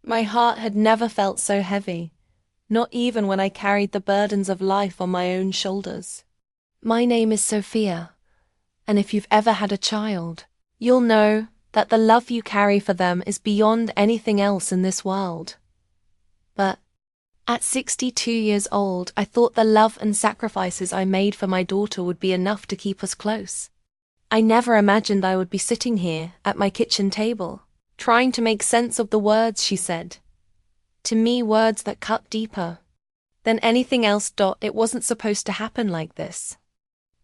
My heart had never felt so heavy, not even when I carried the burdens of life on my own shoulders. My name is Sophia, and if you've ever had a child, you'll know that the love you carry for them is beyond anything else in this world. But at 62 years old, I thought the love and sacrifices I made for my daughter would be enough to keep us close. I never imagined I would be sitting here at my kitchen table, trying to make sense of the words she said. To me, words that cut deeper than anything else. It wasn't supposed to happen like this.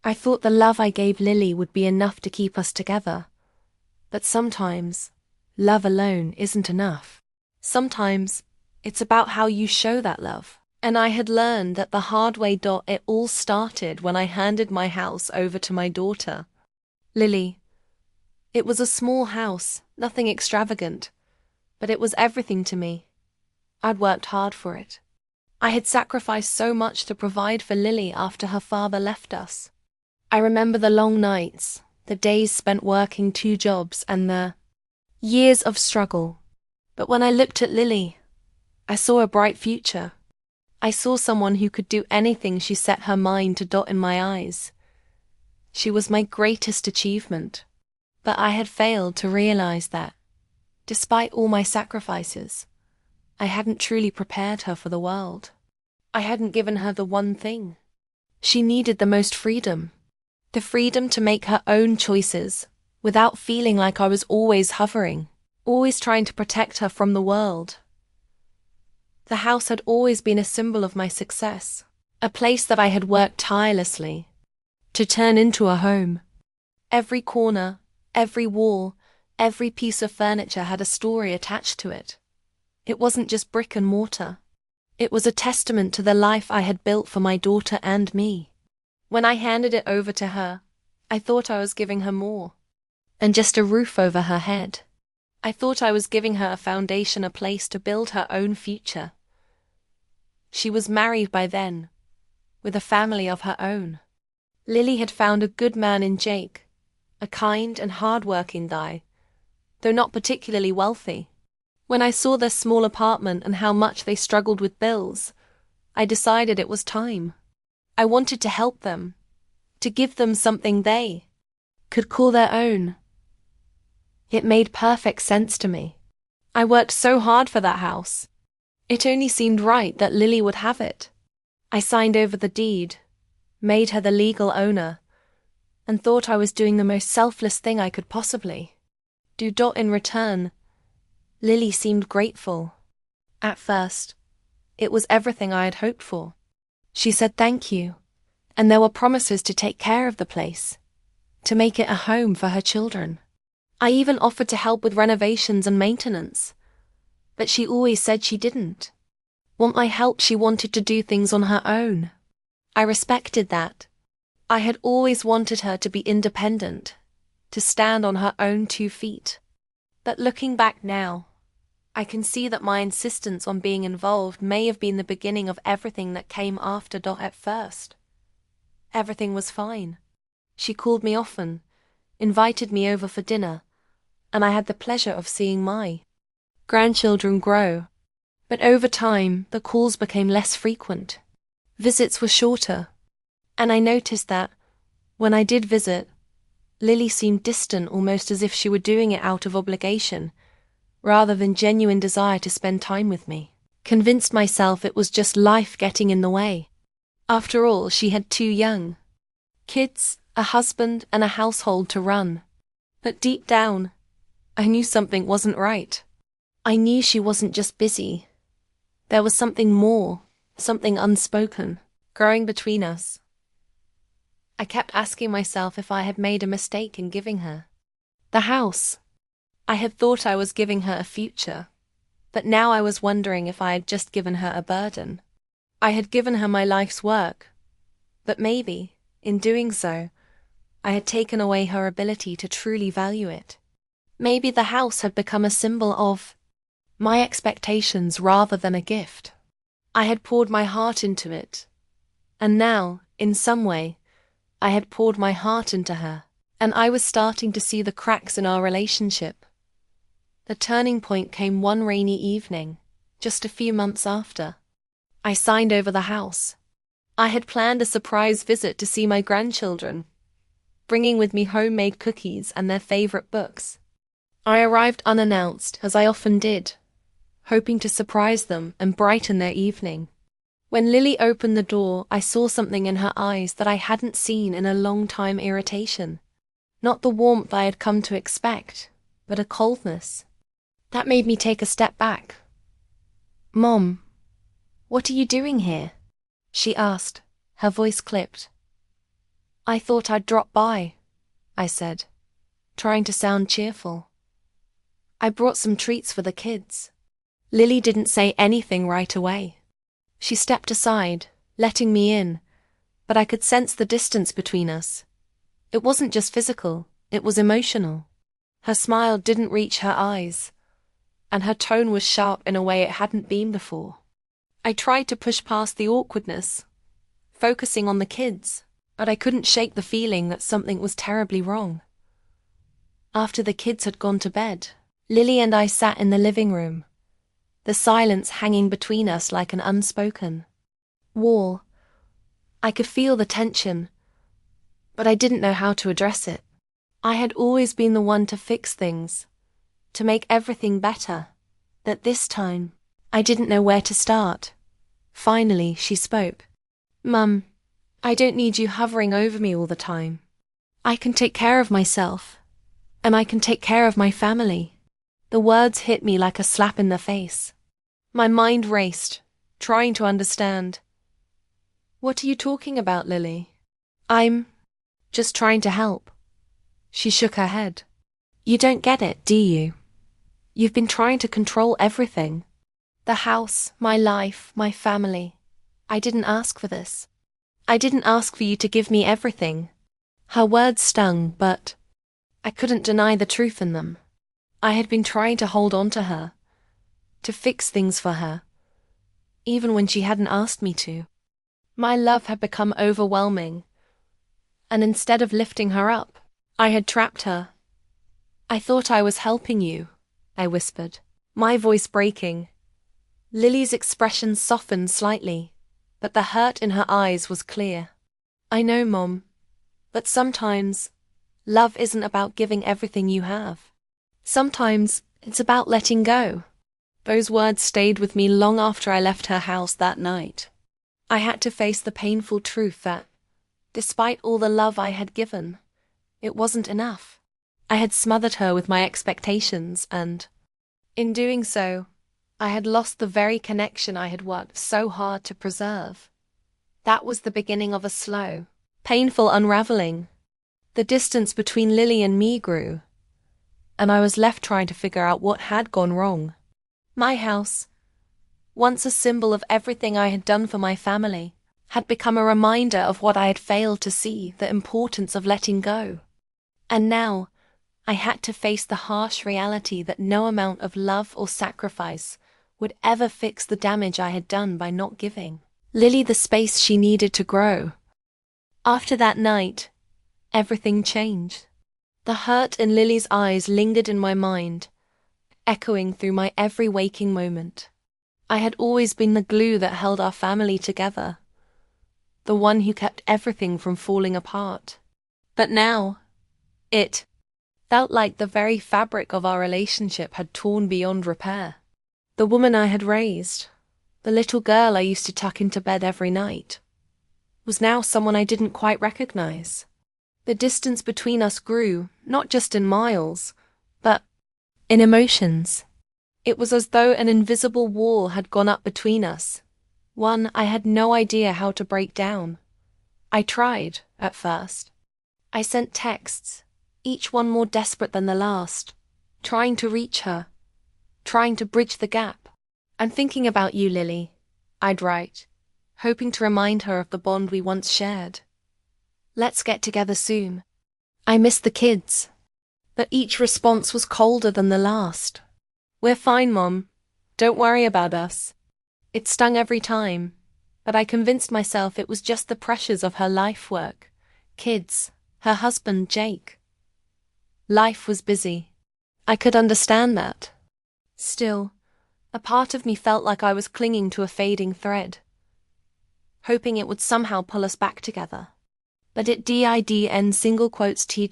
I thought the love I gave Lily would be enough to keep us together. But sometimes, love alone isn't enough. Sometimes, it's about how you show that love. And I had learned that the hard way. It all started when I handed my house over to my daughter, Lily. It was a small house, nothing extravagant, but it was everything to me. I'd worked hard for it. I had sacrificed so much to provide for Lily after her father left us. I remember the long nights, the days spent working 2 jobs, and the years of struggle. But when I looked at Lily, I saw a bright future. I saw someone who could do anything she set her mind to. In my eyes, she was my greatest achievement. But I had failed to realize that, despite all my sacrifices, I hadn't truly prepared her for the world. I hadn't given her the one thing she needed the most: freedom. The freedom to make her own choices, without feeling like I was always hovering, always trying to protect her from the world. The house had always been a symbol of my success, a place that I had worked tirelessly to turn into a home. Every corner, every wall, every piece of furniture had a story attached to it. It wasn't just brick and mortar. It was a testament to the life I had built for my daughter and me. When I handed it over to her, I thought I was giving her more than just a roof over her head. I thought I was giving her a foundation, a place to build her own future. She was married by then, with a family of her own. Lily had found a good man in Jake, a kind and hard-working guy, though not particularly wealthy. When I saw their small apartment and how much they struggled with bills, I decided it was time. I wanted to help them, to give them something they could call their own. It made perfect sense to me. I worked so hard for that house. It only seemed right that Lily would have it. I signed over the deed, made her the legal owner, and thought I was doing the most selfless thing I could possibly do. In return, Lily seemed grateful. At first, it was everything I had hoped for. She said thank you, and there were promises to take care of the place, to make it a home for her children. I even offered to help with renovations and maintenance, but she always said she didn't want my help. She wanted to do things on her own. I respected that. I had always wanted her to be independent, to stand on her own 2 feet. But looking back now, I can see that my insistence on being involved may have been the beginning of everything that came after. At first, everything was fine. She called me often, invited me over for dinner, and I had the pleasure of seeing my grandchildren grow. But over time, the calls became less frequent. Visits were shorter, and I noticed that, when I did visit, Lily seemed distant, almost as if she were doing it out of obligation, rather than genuine desire to spend time with me. Convinced myself it was just life getting in the way. After all, she had 2 young kids, a husband, and a household to run. But deep down, I knew something wasn't right. I knew she wasn't just busy. There was something more, something unspoken, growing between us. I kept asking myself if I had made a mistake in giving her the house. I had thought I was giving her a future, but now I was wondering if I had just given her a burden. I had given her my life's work, but maybe, in doing so, I had taken away her ability to truly value it. Maybe the house had become a symbol of my expectations rather than a gift. I had poured my heart into it, and now, in some way, I had poured my heart into her, and I was starting to see the cracks in our relationship. The turning point came one rainy evening, just a few months after. I signed over the house. I had planned a surprise visit to see my grandchildren, bringing with me homemade cookies and their favorite books. I arrived unannounced, as I often did, hoping to surprise them and brighten their evening. When Lily opened the door, I saw something in her eyes that I hadn't seen in a long time: irritation. Not the warmth I had come to expect, but a coldness. That made me take a step back. "Mom, what are you doing here?" she asked, her voice clipped. "I thought I'd drop by," I said, trying to sound cheerful. "I brought some treats for the kids." Lily didn't say anything right away. She stepped aside, letting me in, but I could sense the distance between us. It wasn't just physical, it was emotional. Her smile didn't reach her eyes, and her tone was sharp in a way it hadn't been before. I tried to push past the awkwardness, focusing on the kids, but I couldn't shake the feeling that something was terribly wrong. After the kids had gone to bed, Lily and I sat in the living room, the silence hanging between us like an unspoken wall. I could feel the tension, but I didn't know how to address it. I had always been the one to fix things, to make everything better, but this time, I didn't know where to start. Finally, she spoke. "Mum, I don't need you hovering over me all the time. I can take care of myself, and I can take care of my family." The words hit me like a slap in the face. My mind raced, trying to understand. "What are you talking about, Lily?" "I'm just trying to help." She shook her head. "You don't get it, do you? You've been trying to control everything. The house, my life, my family. I didn't ask for this. I didn't ask for you to give me everything." Her words stung, but I couldn't deny the truth in them. I had been trying to hold on to her, to fix things for her, even when she hadn't asked me to. My love had become overwhelming, and instead of lifting her up, I had trapped her. "I thought I was helping you," I whispered, my voice breaking. Lily's expression softened slightly, but the hurt in her eyes was clear. "I know, Mom, but sometimes love isn't about giving everything you have. Sometimes it's about letting go." Those words stayed with me long after I left her house that night. I had to face the painful truth that, despite all the love I had given, it wasn't enough. I had smothered her with my expectations, and, in doing so, I had lost the very connection I had worked so hard to preserve. That was the beginning of a slow, painful unraveling. The distance between Lily and me grew, and I was left trying to figure out what had gone wrong. My house, once a symbol of everything I had done for my family, had become a reminder of what I had failed to see: the importance of letting go. And now, I had to face the harsh reality that no amount of love or sacrifice would ever fix the damage I had done by not giving Lily the space she needed to grow. After that night, everything changed. The hurt in Lily's eyes lingered in my mind, echoing through my every waking moment. I had always been the glue that held our family together, the one who kept everything from falling apart. But now, it felt like the very fabric of our relationship had torn beyond repair. The woman I had raised, the little girl I used to tuck into bed every night, was now someone I didn't quite recognize. The distance between us grew, not just in miles, but in emotions. It was as though an invisible wall had gone up between us, one I had no idea how to break down. I tried, at first. I sent texts, each one more desperate than the last, trying to reach her, trying to bridge the gap. "I'm thinking about you, Lily," I'd write, hoping to remind her of the bond we once shared. "Let's get together soon. I miss the kids." But each response was colder than the last. "We're fine, Mom. Don't worry about us." It stung every time, but I convinced myself it was just the pressures of her life work, kids, her husband, Jake. Life was busy. I could understand that, Still, a part of me felt like I was clinging to a fading thread, hoping it would somehow pull us back together. But at DIDN single quotes T.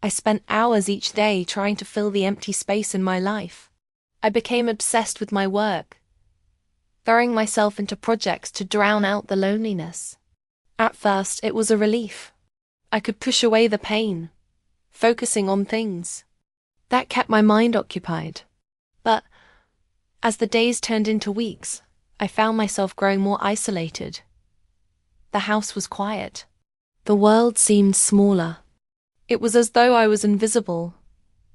I spent hours each day trying to fill the empty space in my life. I became obsessed with my work, throwing myself into projects to drown out the loneliness. At first, it was a relief. I could push away the pain, focusing on things that kept my mind occupied. But as the days turned into weeks, I found myself growing more isolated. The house was quiet. The world seemed smaller. It was as though I was invisible,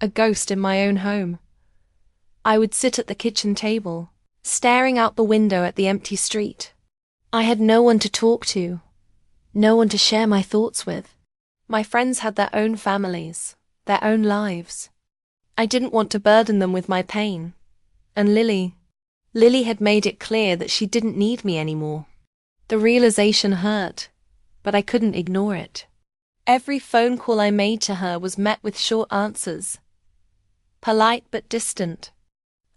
a ghost in my own home. I would sit at the kitchen table, staring out the window at the empty street. I had no one to talk to, no one to share my thoughts with. My friends had their own families, their own lives. I didn't want to burden them with my pain. And Lily had made it clear that she didn't need me anymore. The realization hurt, but I couldn't ignore it. Every phone call I made to her was met with short answers, polite but distant.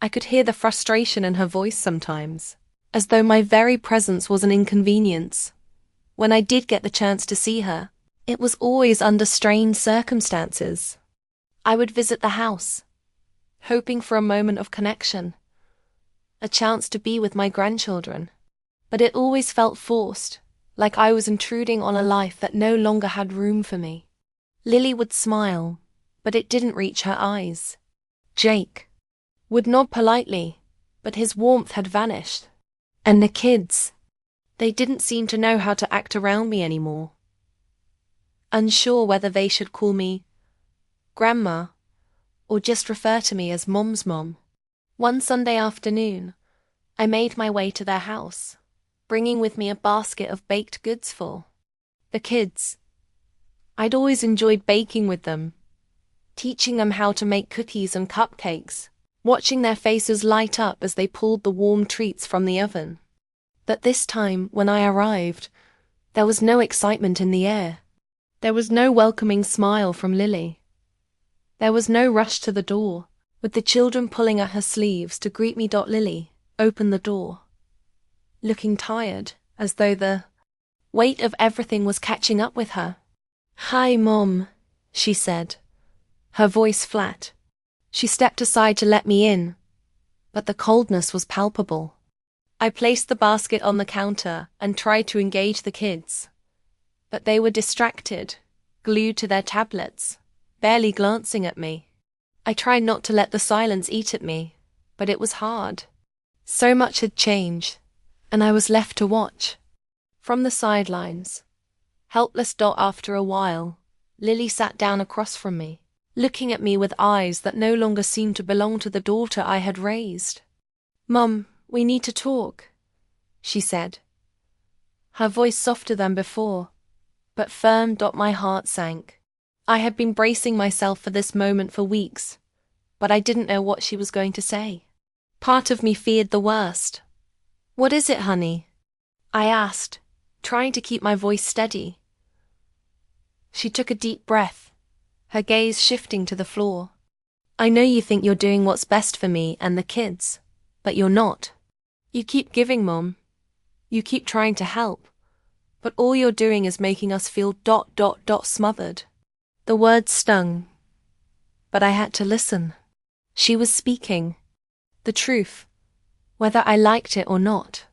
I could hear the frustration in her voice sometimes, as though my very presence was an inconvenience. When I did get the chance to see her, it was always under strained circumstances. I would visit the house, hoping for a moment of connection, a chance to be with my grandchildren. But it always felt forced, like I was intruding on a life that no longer had room for me. Lily would smile, but it didn't reach her eyes. Jake would nod politely, but his warmth had vanished. And the kids, they didn't seem to know how to act around me anymore. Unsure whether they should call me Grandma or just refer to me as Mom's mom. One Sunday afternoon, I made my way to their house, bringing with me a basket of baked goods for the kids. I'd always enjoyed baking with them, teaching them how to make cookies and cupcakes, watching their faces light up as they pulled the warm treats from the oven. But this time, when I arrived, there was no excitement in the air. There was no welcoming smile from Lily. There was no rush to the door, with the children pulling at her sleeves to greet me. Lily opened the door, looking tired, as though the weight of everything was catching up with her. "Hi, Mom," she said, her voice flat. She stepped aside to let me in, but the coldness was palpable. I placed the basket on the counter and tried to engage the kids, but they were distracted, glued to their tablets, barely glancing at me. I tried not to let the silence eat at me, but it was hard. So much had changed, and I was left to watch. From the sidelines, helpless. After a while, Lily sat down across from me, looking at me with eyes that no longer seemed to belong to the daughter I had raised. "Mum, we need to talk," she said, her voice softer than before, but firm. My heart sank. I had been bracing myself for this moment for weeks, but I didn't know what she was going to say. Part of me feared the worst. "What is it, honey?" I asked, trying to keep my voice steady. She took a deep breath, her gaze shifting to the floor. "I know you think you're doing what's best for me and the kids, but you're not. You keep giving, Mom. You keep trying to help, but all you're doing is making us feel smothered." The words stung, but I had to listen. She was speaking the truth, whether I liked it or not.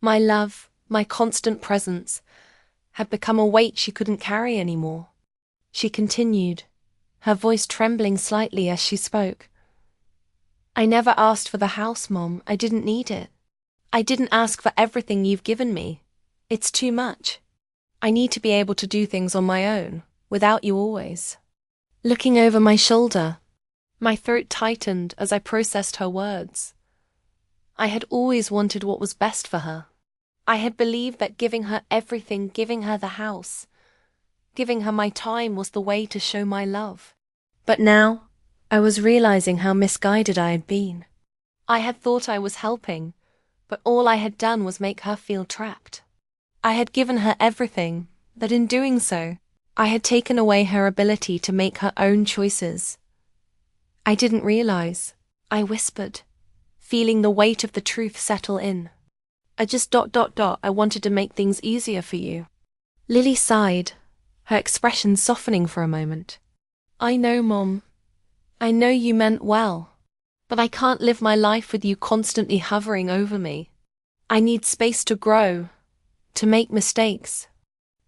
My love, my constant presence, had become a weight she couldn't carry anymore. She continued, her voice trembling slightly as she spoke. "I never asked for the house, Mom. I didn't need it. I didn't ask for everything you've given me. It's too much. I need to be able to do things on my own, without you always." Looking over my shoulder, my throat tightened as I processed her words. I had always wanted what was best for her. I had believed that giving her everything, giving her the house, giving her my time was the way to show my love. But now, I was realizing how misguided I had been. I had thought I was helping, but all I had done was make her feel trapped. I had given her everything, but in doing so, I had taken away her ability to make her own choices. I didn't realize. I whispered, feeling the weight of the truth settle in. I just I wanted to make things easier for you. Lily sighed, her expression softening for a moment. I know, Mom. I know you meant well. But I can't live my life with you constantly hovering over me. I need space to grow, to make mistakes,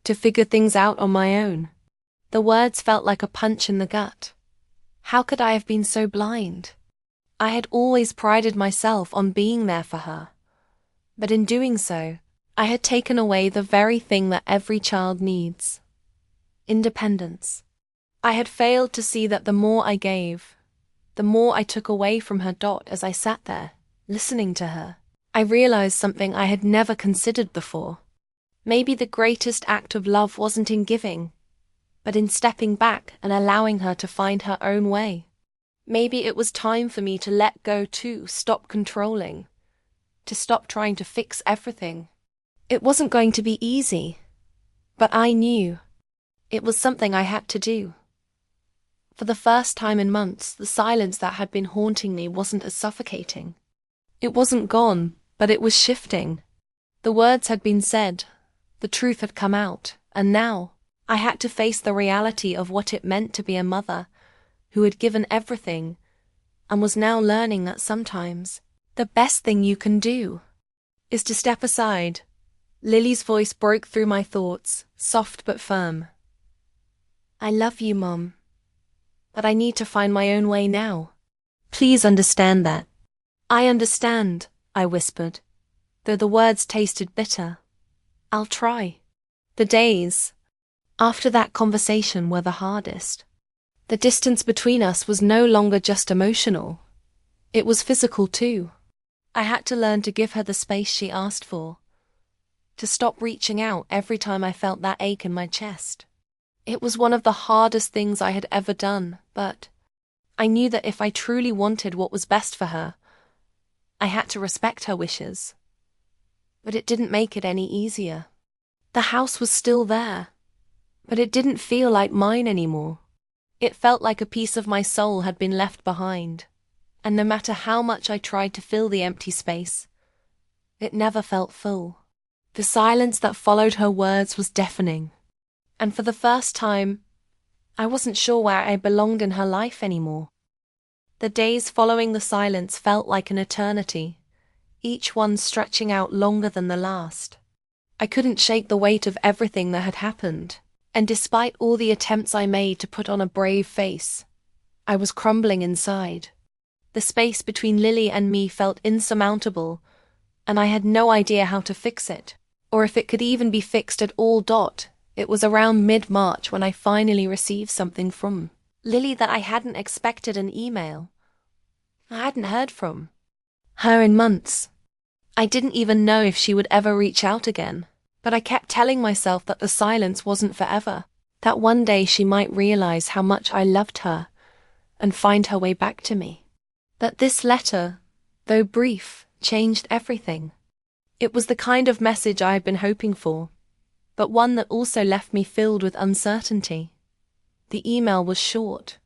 to figure things out on my own. The words felt like a punch in the gut. How could I have been so blind? I had always prided myself on being there for her. But in doing so, I had taken away the very thing that every child needs: independence. I had failed to see that the more I gave, the more I took away from her. As I sat there, listening to her, I realized something I had never considered before. Maybe the greatest act of love wasn't in giving, but in stepping back and allowing her to find her own way. Maybe it was time for me to let go too, stop controlling, to stop trying to fix everything. It wasn't going to be easy, but I knew it was something I had to do. For the first time in months, the silence that had been haunting me wasn't as suffocating. It wasn't gone, but it was shifting. The words had been said, the truth had come out, and now I had to face the reality of what it meant to be a mother who had given everything and was now learning that sometimes the best thing you can do is to step aside. Lily's voice broke through my thoughts, soft but firm. I love you, Mom, but I need to find my own way now. Please understand that. I understand, I whispered, though the words tasted bitter. I'll try. The days after that conversation were the hardest. The distance between us was no longer just emotional. It was physical too. I had to learn to give her the space she asked for, to stop reaching out every time I felt that ache in my chest. It was one of the hardest things I had ever done, but I knew that if I truly wanted what was best for her, I had to respect her wishes. But it didn't make it any easier. The house was still there, but it didn't feel like mine anymore. It felt like a piece of my soul had been left behind, and no matter how much I tried to fill the empty space, it never felt full. The silence that followed her words was deafening, and for the first time, I wasn't sure where I belonged in her life anymore. The days following the silence felt like an eternity, each one stretching out longer than the last. I couldn't shake the weight of everything that had happened, and despite all the attempts I made to put on a brave face, I was crumbling inside. The space between Lily and me felt insurmountable, and I had no idea how to fix it, or if it could even be fixed at all. It was around mid-March when I finally received something from Lily that I hadn't expected. An email I hadn't heard from her in months. I didn't even know if she would ever reach out again, but I kept telling myself that the silence wasn't forever, that one day she might realize how much I loved her and find her way back to me. That this letter, though brief, changed everything. It was the kind of message I had been hoping for, but one that also left me filled with uncertainty. The email was short.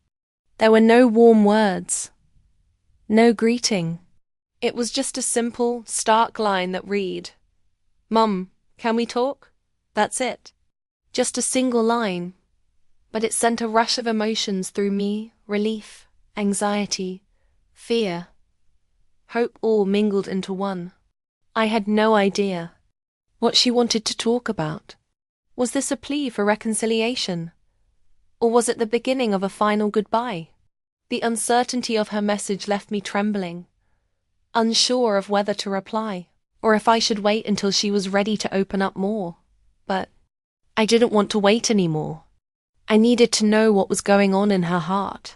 There were no warm words, no greeting. It was just a simple, stark line that read, "Mum, can we talk?" That's it. Just a single line, but it sent a rush of emotions through me: relief, anxiety, fear, hope, all mingled into one. I had no idea what she wanted to talk about. Was this a plea for reconciliation? Or was it the beginning of a final goodbye? The uncertainty of her message left me trembling, unsure of whether to reply, or if I should wait until she was ready to open up more. But I didn't want to wait anymore. I needed to know what was going on in her heart.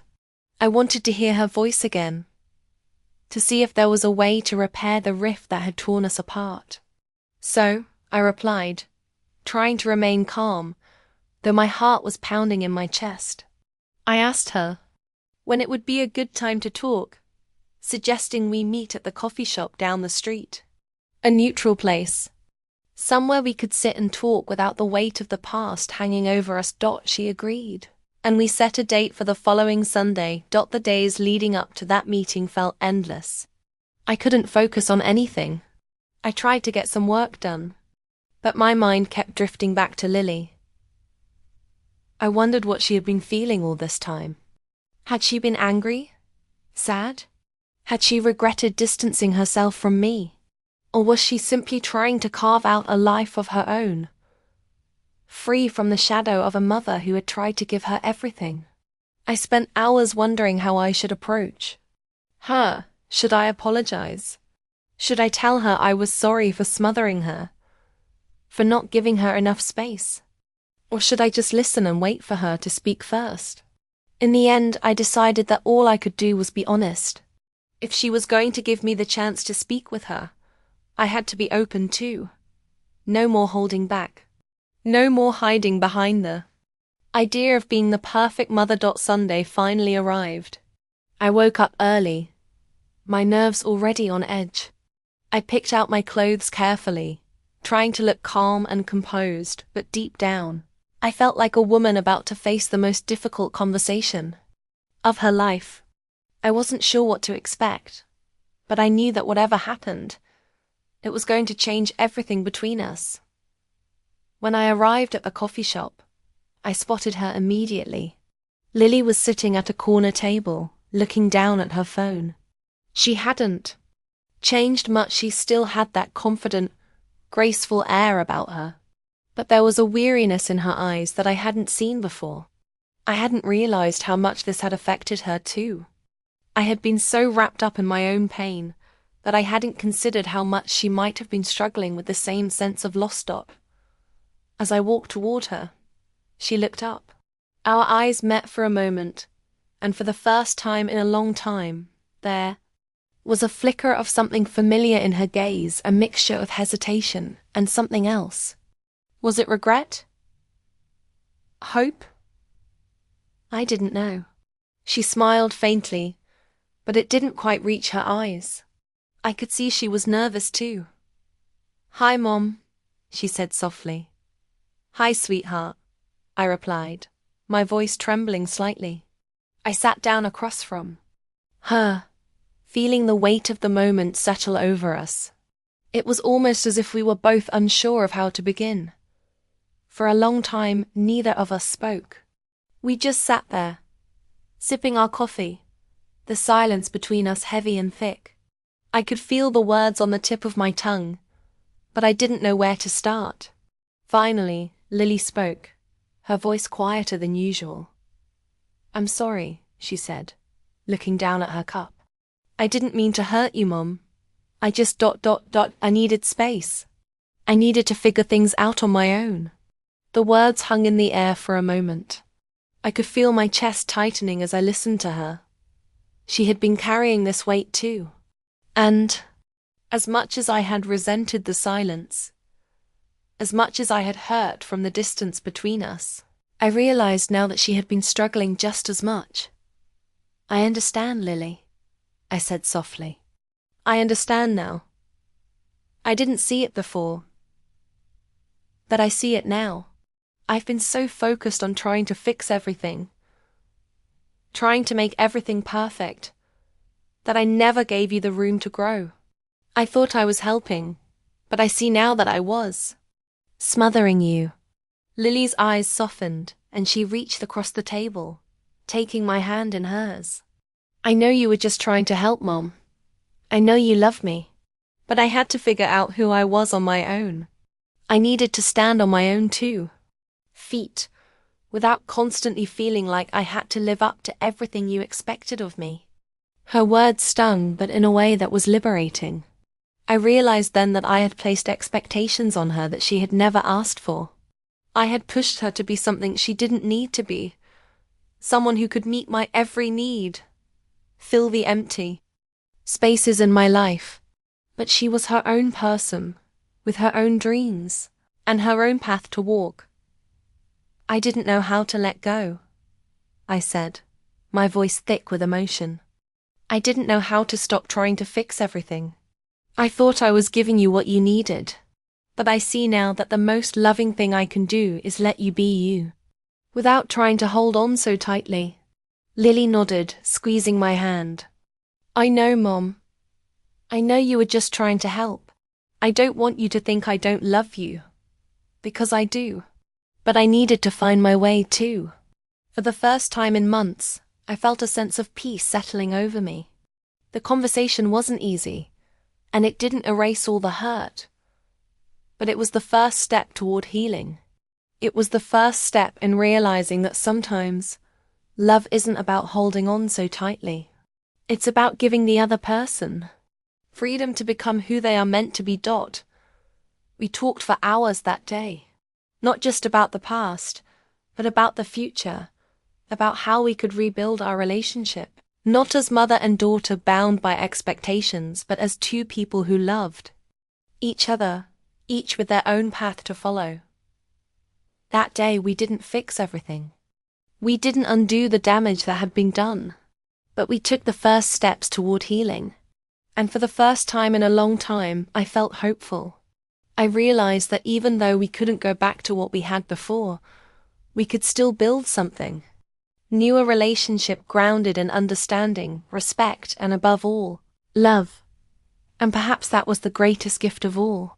I wanted to hear her voice again, to see if there was a way to repair the rift that had torn us apart. So I replied, trying to remain calm, though my heart was pounding in my chest. I asked her when it would be a good time to talk, suggesting we meet at the coffee shop down the street. A neutral place, somewhere we could sit and talk without the weight of the past hanging over us. She agreed, and we set a date for the following Sunday. The days leading up to that meeting felt endless. I couldn't focus on anything. I tried to get some work done, but my mind kept drifting back to Lily. I wondered what she had been feeling all this time. Had she been angry? Sad? Had she regretted distancing herself from me? Or was she simply trying to carve out a life of her own, free from the shadow of a mother who had tried to give her everything? I spent hours wondering how I should approach her. Should I apologize? Should I tell her I was sorry for smothering her, for not giving her enough space? Or should I just listen and wait for her to speak first? In the end, I decided that all I could do was be honest. If she was going to give me the chance to speak with her, I had to be open too. No more holding back. No more hiding behind the idea of being the perfect mother. Sunday finally arrived. I woke up early, my nerves already on edge. I picked out my clothes carefully, trying to look calm and composed, but deep down, I felt like a woman about to face the most difficult conversation of her life. I wasn't sure what to expect, but I knew that whatever happened, it was going to change everything between us. When I arrived at the coffee shop, I spotted her immediately. Lily was sitting at a corner table, looking down at her phone. She hadn't changed much. She still had that confident, graceful air about her. But there was a weariness in her eyes that I hadn't seen before. I hadn't realized how much this had affected her too. I had been so wrapped up in my own pain that I hadn't considered how much she might have been struggling with the same sense of loss. As I walked toward her, she looked up. Our eyes met for a moment, and for the first time in a long time, there was a flicker of something familiar in her gaze, a mixture of hesitation and something else. Was it regret? Hope? I didn't know. She smiled faintly, but it didn't quite reach her eyes. I could see she was nervous too. "Hi, Mom," she said softly. "Hi, sweetheart," I replied, my voice trembling slightly. I sat down across from her, feeling the weight of the moment settle over us. It was almost as if we were both unsure of how to begin. For a long time, neither of us spoke. We just sat there, sipping our coffee, the silence between us heavy and thick. I could feel the words on the tip of my tongue, but I didn't know where to start. Finally, Lily spoke, her voice quieter than usual. "I'm sorry," she said, looking down at her cup. "I didn't mean to hurt you, Mom. I just I needed space. I needed to figure things out on my own." The words hung in the air for a moment. I could feel my chest tightening as I listened to her. She had been carrying this weight too. And as much as I had resented the silence, as much as I had hurt from the distance between us, I realized now that she had been struggling just as much. "I understand, Lily," I said softly. "I understand now. I didn't see it before, but I see it now. I've been so focused on trying to fix everything, trying to make everything perfect, that I never gave you the room to grow. I thought I was helping, but I see now that I was smothering you." Lily's eyes softened, and she reached across the table, taking my hand in hers. "I know you were just trying to help, Mom. I know you love me, but I had to figure out who I was on my own. I needed to stand on my own feet, without constantly feeling like I had to live up to everything you expected of me." Her words stung, but in a way that was liberating. I realized then that I had placed expectations on her that she had never asked for. I had pushed her to be something she didn't need to be, someone who could meet my every need, fill the empty spaces in my life. But she was her own person, with her own dreams, and her own path to walk. "I didn't know how to let go," I said, my voice thick with emotion. "I didn't know how to stop trying to fix everything. I thought I was giving you what you needed, but I see now that the most loving thing I can do is let you be you, without trying to hold on so tightly." Lily nodded, squeezing my hand. "I know, Mom. I know you were just trying to help. I don't want you to think I don't love you. Because I do. But I needed to find my way too. For the first time in months, I felt a sense of peace settling over me. The conversation wasn't easy, and it didn't erase all the hurt. But it was the first step toward healing. It was the first step in realizing that sometimes love isn't about holding on so tightly. It's about giving the other person freedom to become who they are meant to be. We talked for hours that day, not just about the past, but about the future, about how we could rebuild our relationship, not as mother and daughter bound by expectations, but as two people who loved each other, each with their own path to follow. That day we didn't fix everything. We didn't undo the damage that had been done, but we took the first steps toward healing. And for the first time in a long time, I felt hopeful. I realized that even though we couldn't go back to what we had before, we could still build something. New a relationship grounded in understanding, respect, and above all, love. And perhaps that was the greatest gift of all.